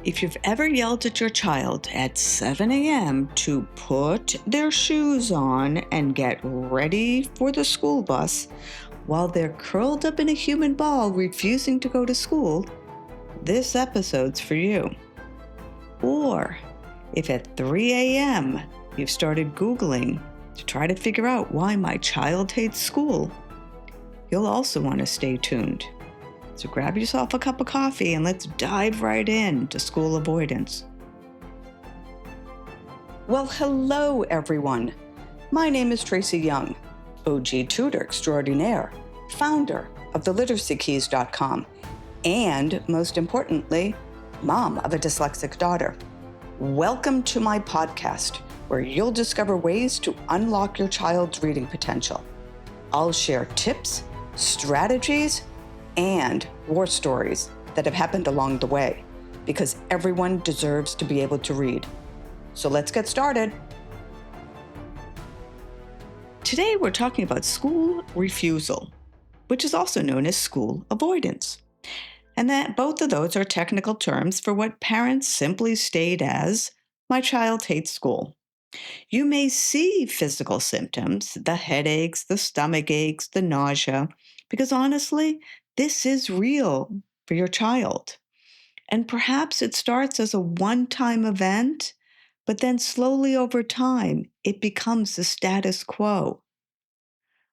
If you've ever yelled at your child at 7 a.m. to put their shoes on and get ready for the school bus while they're curled up in a human ball refusing to go to school, this episode's for you. Or if at 3 a.m. you've started Googling to try to figure out why my child hates school, you'll also want to stay tuned. So grab yourself a cup of coffee and let's dive right in to School Avoidance. Well, hello everyone. My name is Tracy Young, OG tutor extraordinaire, founder of theliteracykeys.com, and most importantly, mom of a dyslexic daughter. Welcome to my podcast, where you'll discover ways to unlock your child's reading potential. I'll share tips, strategies, and war stories that have happened along the way, because everyone deserves to be able to read. So let's get started. Today we're talking about school refusal, which is also known as school avoidance. And that both of those are technical terms for what parents simply state as, my child hates school. You may see physical symptoms, the headaches, the stomach aches, the nausea, because honestly, this is real for your child. And perhaps it starts as a one-time event, but then slowly over time, it becomes the status quo.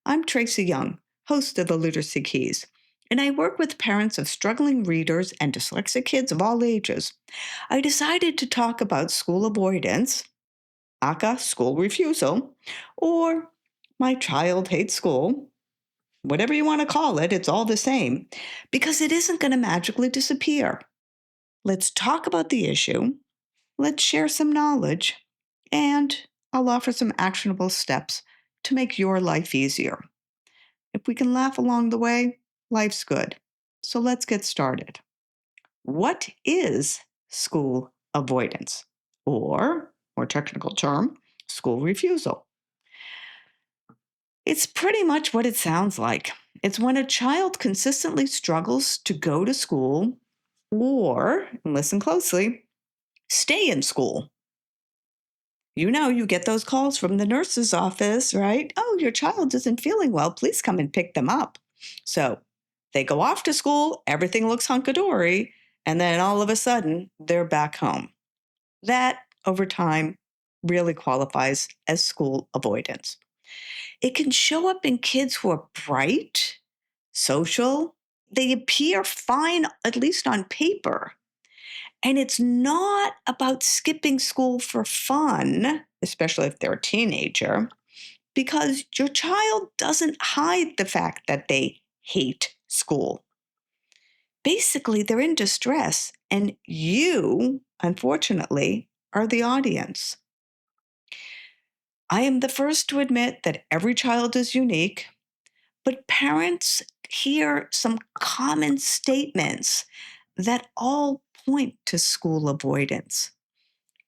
I'm Tracy Young, host of the Literacy Keys, and I work with parents of struggling readers and dyslexic kids of all ages. I decided to talk about school avoidance, aka school refusal, or my child hates school. Whatever you want to call it, it's all the same, because it isn't going to magically disappear. Let's talk about the issue, let's share some knowledge, and I'll offer some actionable steps to make your life easier. If we can laugh along the way, life's good. So let's get started. What is school avoidance? Or, more technical term, school refusal? It's pretty much what it sounds like. It's when a child consistently struggles to go to school or, and listen closely, stay in school. You know, you get those calls from the nurse's office, right? Oh, your child isn't feeling well. Please come and pick them up. So they go off to school, everything looks hunky-dory, and then all of a sudden, they're back home. That, over time, really qualifies as school avoidance. It can show up in kids who are bright, social. They appear fine, at least on paper. And it's not about skipping school for fun, especially if they're a teenager, because your child doesn't hide the fact that they hate school. Basically, they're in distress, and you, unfortunately, are the audience. I am the first to admit that every child is unique, but parents hear some common statements that all point to school avoidance.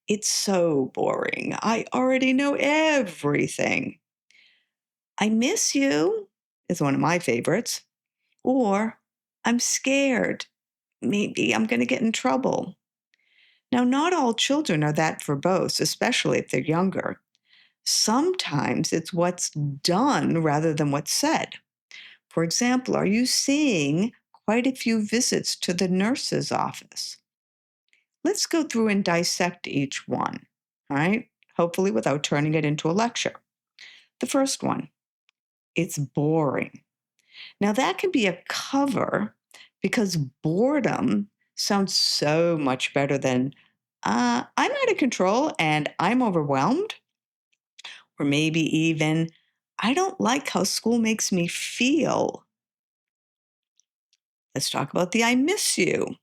It's so boring. I already know everything. I miss you is one of my favorites. Or I'm scared. Maybe I'm going to get in trouble. Now, not all children are that verbose, especially if they're younger. Sometimes it's what's done rather than what's said. For example, are you seeing quite a few visits to the nurse's office? Let's go through and dissect each one, all right? Hopefully without turning it into a lecture. The first one, it's boring. Now that can be a cover because boredom sounds so much better than, I'm out of control and I'm overwhelmed. Or maybe even, I don't like how school makes me feel. Let's talk about the I miss you.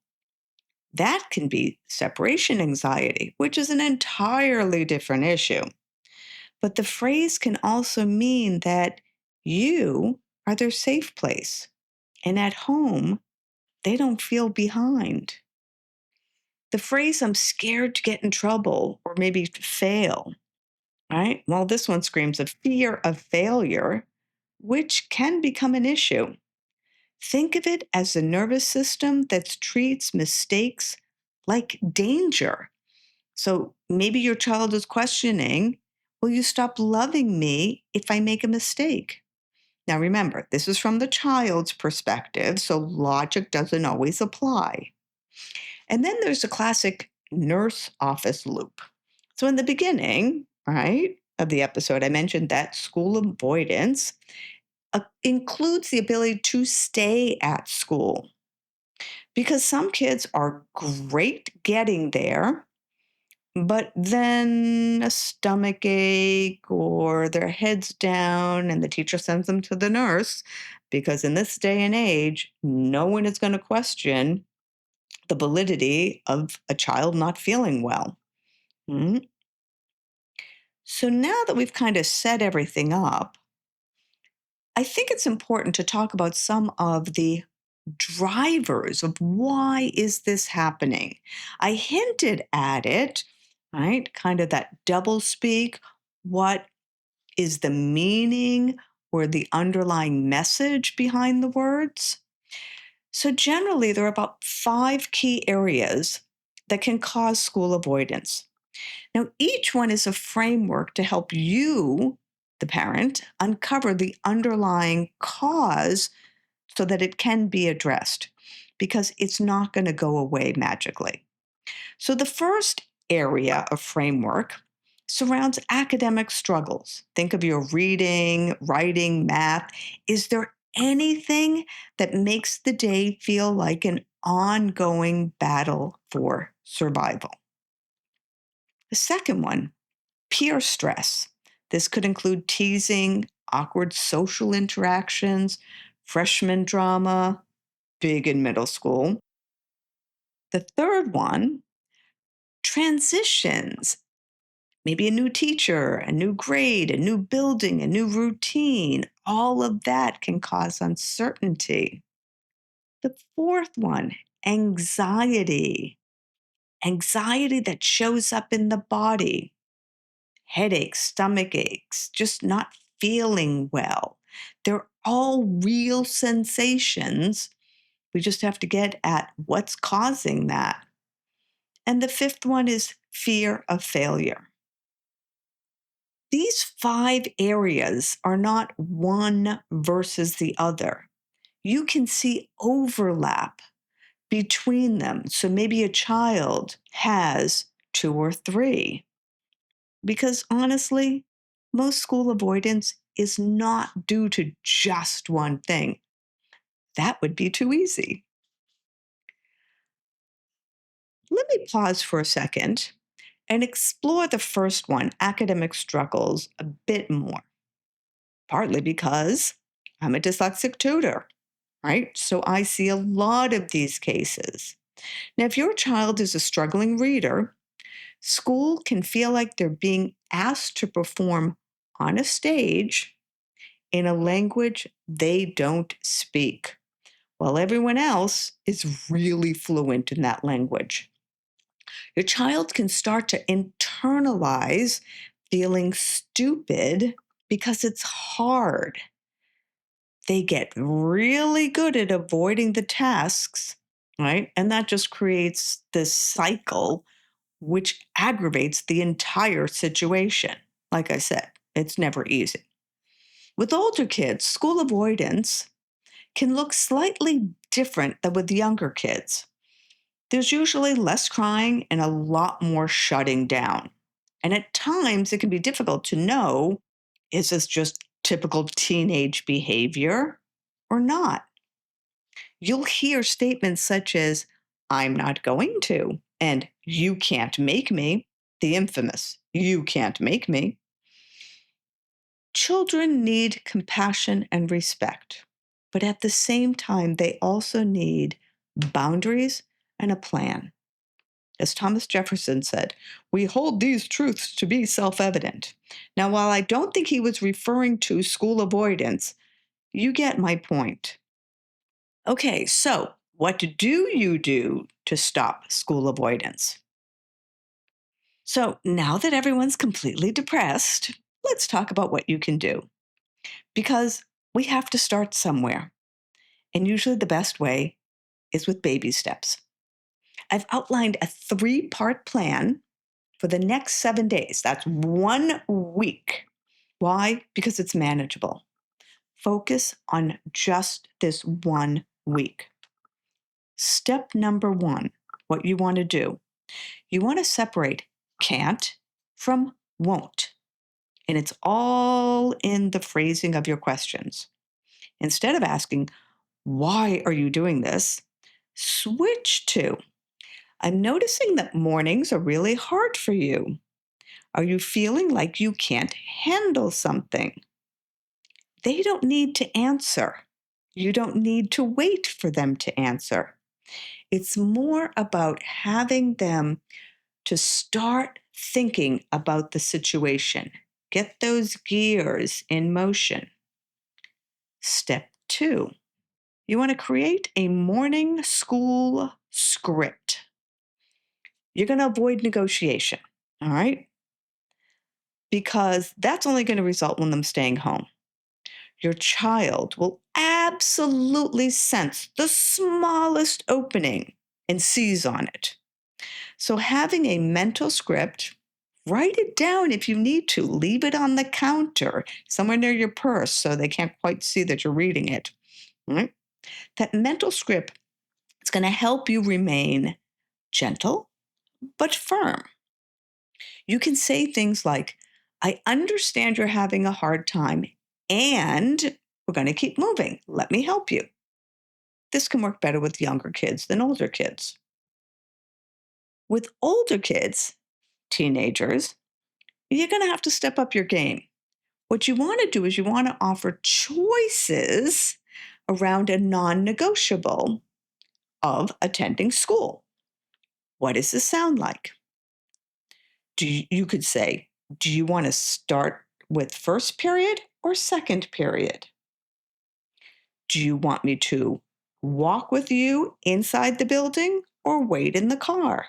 That can be separation anxiety, which is an entirely different issue. But the phrase can also mean that you are their safe place. And at home, they don't feel behind. The phrase, I'm scared to get in trouble or maybe to fail, right? Well, this one screams a fear of failure, which can become an issue. Think of it as the nervous system that treats mistakes like danger. So maybe your child is questioning, will you stop loving me if I make a mistake? Now remember, this is from the child's perspective, so logic doesn't always apply. And then there's the classic nurse office loop. So in the beginning, right, of the episode, I mentioned that school avoidance includes the ability to stay at school because some kids are great getting there, but then a stomach ache or their head's down and the teacher sends them to the nurse because in this day and age, no one is going to question the validity of a child not feeling well. Mhm. So now that we've kind of set everything up, I think it's important to talk about some of the drivers of why is this happening. I hinted at it, right? Kind of that double speak. What is the meaning or the underlying message behind the words? So generally there are about 5 key areas that can cause school avoidance. Now, each one is a framework to help you, the parent, uncover the underlying cause so that it can be addressed because it's not going to go away magically. So, the first area of framework surrounds academic struggles. Think of your reading, writing, math. Is there anything that makes the day feel like an ongoing battle for survival? The second one, peer stress. This could include teasing, awkward social interactions, freshman drama, big in middle school. The third one, transitions. Maybe a new teacher, a new grade, a new building, a new routine. All of that can cause uncertainty. The fourth one, anxiety. Anxiety that shows up in the body. Headaches, stomach aches, just not feeling well. They're all real sensations. We just have to get at what's causing that. And the fifth one is fear of failure. These 5 areas are not one versus the other. You can see overlap between them. So maybe a child has 2 or 3. Because honestly, most school avoidance is not due to just one thing. That would be too easy. Let me pause for a second and explore the first one, academic struggles, a bit more. Partly because I'm a dyslexic tutor, right? So I see a lot of these cases. Now, if your child is a struggling reader, school can feel like they're being asked to perform on a stage in a language they don't speak, while everyone else is really fluent in that language. Your child can start to internalize feeling stupid because it's hard. They get really good at avoiding the tasks, right? And that just creates this cycle which aggravates the entire situation. Like I said, it's never easy. With older kids, school avoidance can look slightly different than with younger kids. There's usually less crying and a lot more shutting down. And at times, it can be difficult to know, is this just typical teenage behavior or not? You'll hear statements such as, I'm not going to, and you can't make me, the infamous, you can't make me. Children need compassion and respect, but at the same time, they also need boundaries and a plan. As Thomas Jefferson said, we hold these truths to be self evident. Now, while I don't think he was referring to school avoidance, you get my point. Okay, so what do you do to stop school avoidance? So now that everyone's completely depressed, let's talk about what you can do. Because we have to start somewhere. And usually the best way is with baby steps. I've outlined a 3-part plan for the next 7 days. That's 1 week. Why? Because it's manageable. Focus on just this 1 week. Step number 1, what you want to do. You want to separate can't from won't. And it's all in the phrasing of your questions. Instead of asking, why are you doing this? Switch to, I'm noticing that mornings are really hard for you. Are you feeling like you can't handle something? They don't need to answer. You don't need to wait for them to answer. It's more about having them to start thinking about the situation. Get those gears in motion. Step 2, you want to create a morning school script. You're going to avoid negotiation, all right? Because that's only going to result in them staying home. Your child will absolutely sense the smallest opening and seize on it. So having a mental script, write it down if you need to. Leave it on the counter, somewhere near your purse so they can't quite see that you're reading it. Right? That mental script is going to help you remain gentle but firm. You can say things like, I understand you're having a hard time and we're going to keep moving. Let me help you. This can work better with younger kids than older kids. With older kids, teenagers, you're going to have to step up your game. What you want to do is you want to offer choices around a non-negotiable of attending school. What does this sound like? You could say, do you want to start with first period or second period? Do you want me to walk with you inside the building or wait in the car?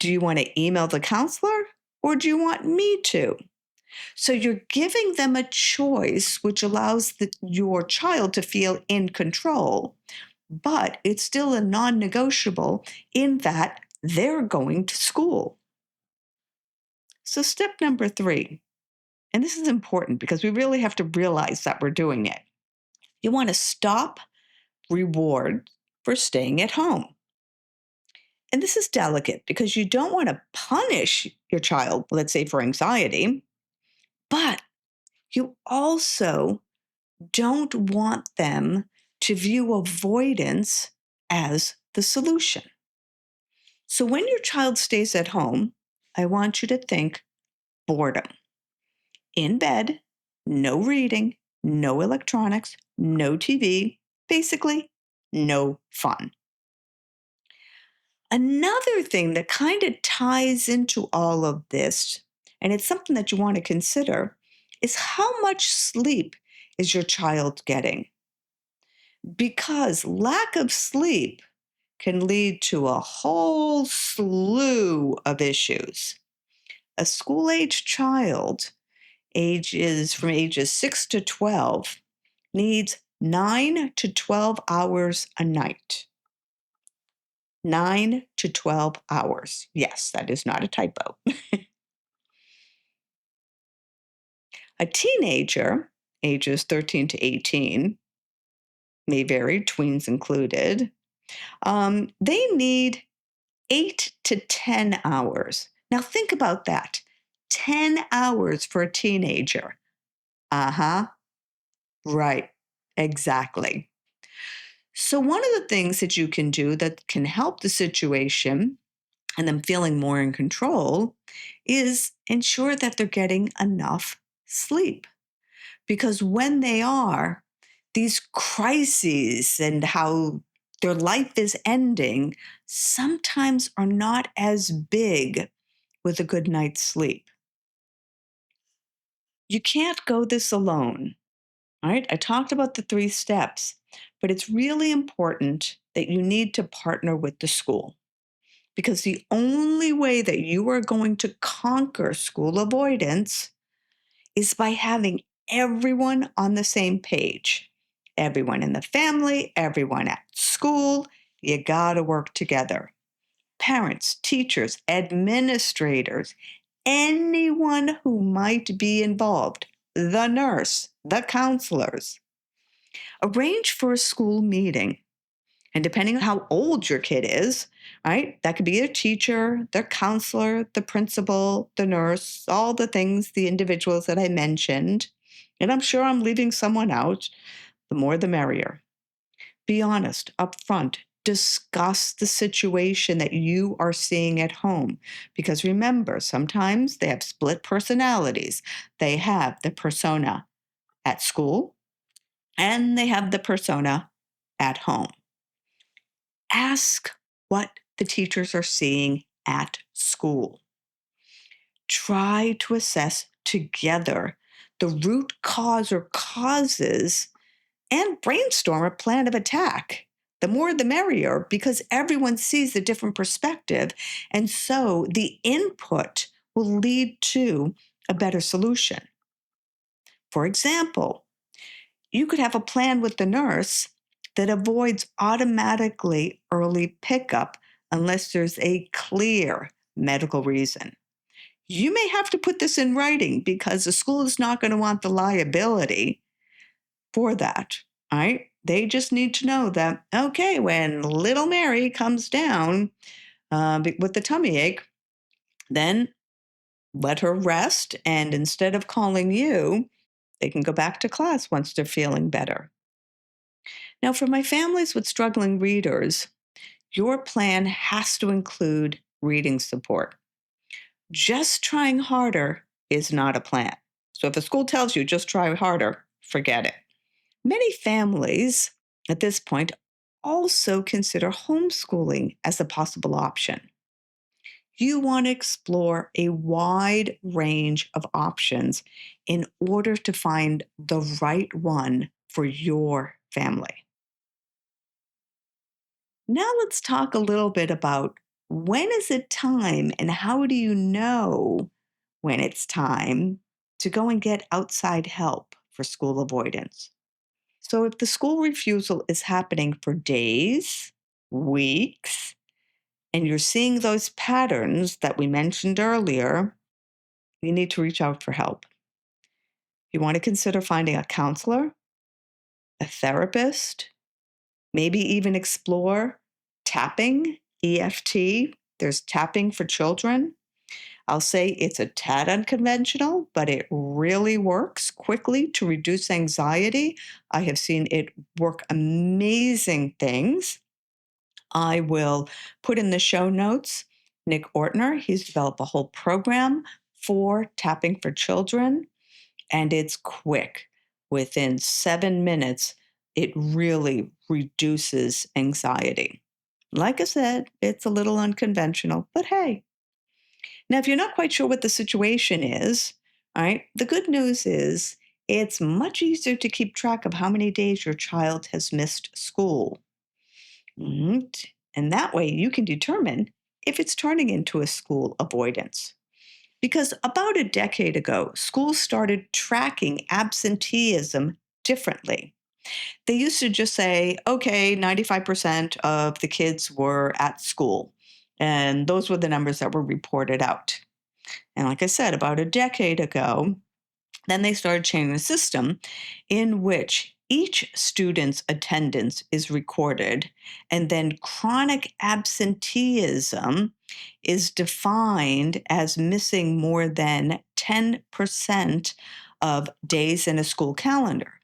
Do you want to email the counselor or do you want me to? So you're giving them a choice which allows your child to feel in control, but it's still a non-negotiable in that they're going to school. So step number 3, and this is important because we really have to realize that we're doing it. You want to stop reward for staying at home. And this is delicate because you don't want to punish your child, let's say for anxiety, but you also don't want them to view avoidance as the solution. So when your child stays at home, I want you to think boredom. In bed, no reading, no electronics, no TV, basically no fun. Another thing that kind of ties into all of this, and it's something that you want to consider, is how much sleep is your child getting? Because lack of sleep can lead to a whole slew of issues. A school-age child, from ages 6 to 12, needs 9 to 12 hours a night. 9 to 12 hours. Yes, that is not a typo. A teenager, ages 13 to 18, may vary, tweens included, they need 8 to 10 hours. Now think about that. 10 hours for a teenager. Uh-huh. Right. Exactly. So one of the things that you can do that can help the situation and them feeling more in control is ensure that they're getting enough sleep. Because when they are, these crises and how their life is ending sometimes are not as big with a good night's sleep. You can't go this alone. All right, I talked about the 3 steps, but it's really important that you need to partner with the school because the only way that you are going to conquer school avoidance is by having everyone on the same page. Everyone in the family, everyone at school, You got to work together. Parents, teachers, administrators, anyone who might be involved, the nurse, the counselors. Arrange for a school meeting. And depending on how old your kid is, right, that could be their teacher, their counselor, the principal, the nurse, all the things, the individuals that I mentioned. And I'm sure I'm leaving someone out. The more, the merrier. Be honest, upfront. Discuss the situation that you are seeing at home. Because remember, sometimes they have split personalities. They have the persona at school and they have the persona at home. Ask what the teachers are seeing at school. Try to assess together the root cause or causes and brainstorm a plan of attack. The more the merrier, because everyone sees a different perspective. And so the input will lead to a better solution. For example, you could have a plan with the nurse that avoids automatically early pickup unless there's a clear medical reason. You may have to put this in writing because the school is not going to want the liability for that. All right. They just need to know that, okay, when little Mary comes down with the tummy ache, then let her rest. And instead of calling you, they can go back to class once they're feeling better. Now, for my families with struggling readers, your plan has to include reading support. Just trying harder is not a plan. So if a school tells you just try harder, forget it. Many families at this point also consider homeschooling as a possible option. You want to explore a wide range of options in order to find the right one for your family. Now let's talk a little bit about when is it time and how do you know when it's time to go and get outside help for school avoidance. So if the school refusal is happening for days, weeks, and you're seeing those patterns that we mentioned earlier, you need to reach out for help. You want to consider finding a counselor, a therapist, maybe even explore tapping, EFT. There's tapping for children. I'll say it's a tad unconventional, but it really works quickly to reduce anxiety. I have seen it work amazing things. I will put in the show notes Nick Ortner. He's developed a whole program for tapping for children, and it's quick. Within 7 minutes, it really reduces anxiety. Like I said, it's a little unconventional, but hey. Now, if you're not quite sure what the situation is, all right, the good news is it's much easier to keep track of how many days your child has missed school. And that way you can determine if it's turning into a school avoidance. Because about a decade ago, schools started tracking absenteeism differently. They used to just say, okay, 95% of the kids were at school. And those were the numbers that were reported out. And like I said, about a decade ago, then they started changing the system in which each student's attendance is recorded, and then chronic absenteeism is defined as missing more than 10% of days in a school calendar.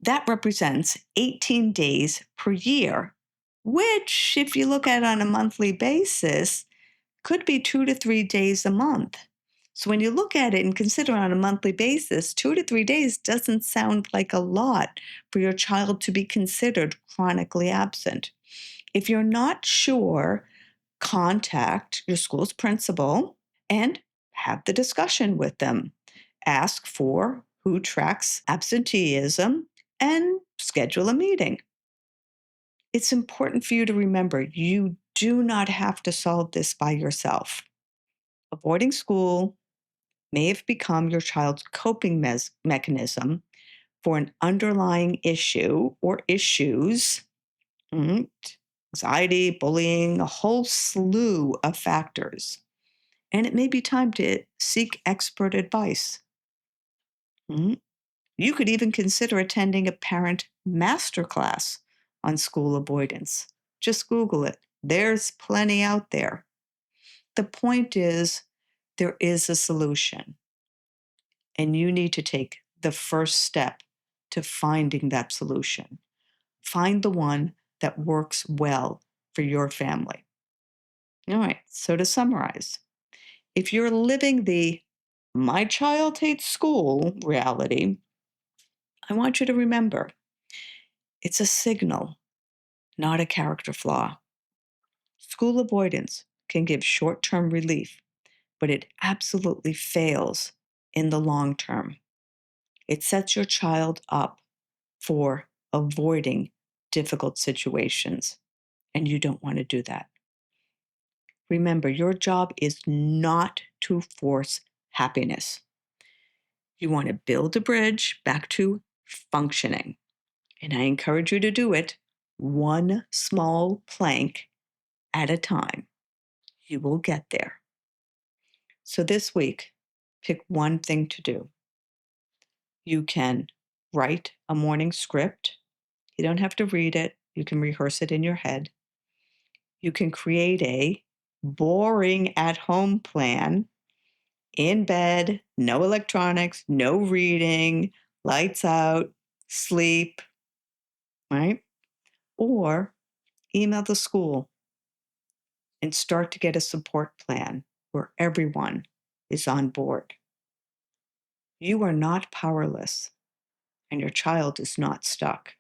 That represents 18 days per year, which, if you look at it on a monthly basis, could be 2 to 3 days a month. So when you look at it and consider on a monthly basis, 2 to 3 days doesn't sound like a lot for your child to be considered chronically absent. If you're not sure, contact your school's principal and have the discussion with them. Ask for who tracks absenteeism and schedule a meeting. It's important for you to remember you do not have to solve this by yourself. Avoiding school may have become your child's coping mechanism for an underlying issue or issues. mm, anxiety, bullying, a whole slew of factors. And it may be time to seek expert advice. Mhm. You could even consider attending a parent masterclass on school avoidance. Just Google it. There's plenty out there. The point is, there is a solution, and you need to take the first step to finding that solution. Find the one that works well for your family. All right, so to summarize, if you're living the my child hates school reality, I want you to remember it's a signal, not a character flaw. School avoidance can give short term relief, but it absolutely fails in the long term. It sets your child up for avoiding difficult situations, and you don't want to do that. Remember, your job is not to force happiness. You want to build a bridge back to functioning, and I encourage you to do it one small plank at a time. You will get there. So this week, pick one thing to do. You can write a morning script. You don't have to read it. You can rehearse it in your head. You can create a boring at-home plan in bed, no electronics, no reading, lights out, sleep, right? Or email the school and start to get a support plan where everyone is on board. You are not powerless, and your child is not stuck.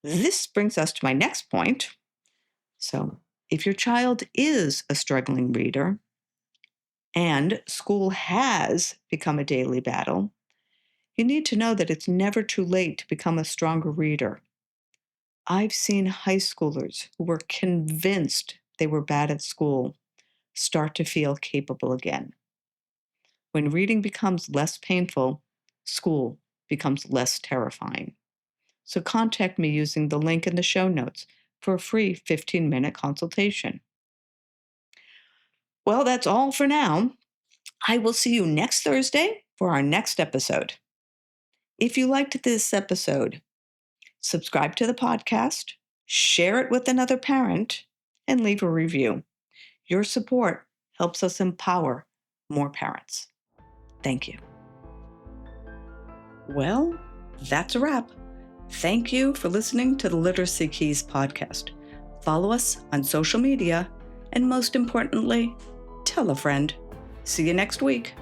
This brings us to my next point. So, if your child is a struggling reader and school has become a daily battle, you need to know that it's never too late to become a stronger reader. I've seen high schoolers who were convinced they were bad at school start to feel capable again. When reading becomes less painful, school becomes less terrifying. So contact me using the link in the show notes for a free 15-minute consultation. Well, that's all for now. I will see you next Thursday for our next episode. If you liked this episode, subscribe to the podcast, share it with another parent, and leave a review. Your support helps us empower more parents. Thank you. Well, that's a wrap. Thank you for listening to the Literacy Keys podcast. Follow us on social media, and most importantly, tell a friend. See you next week.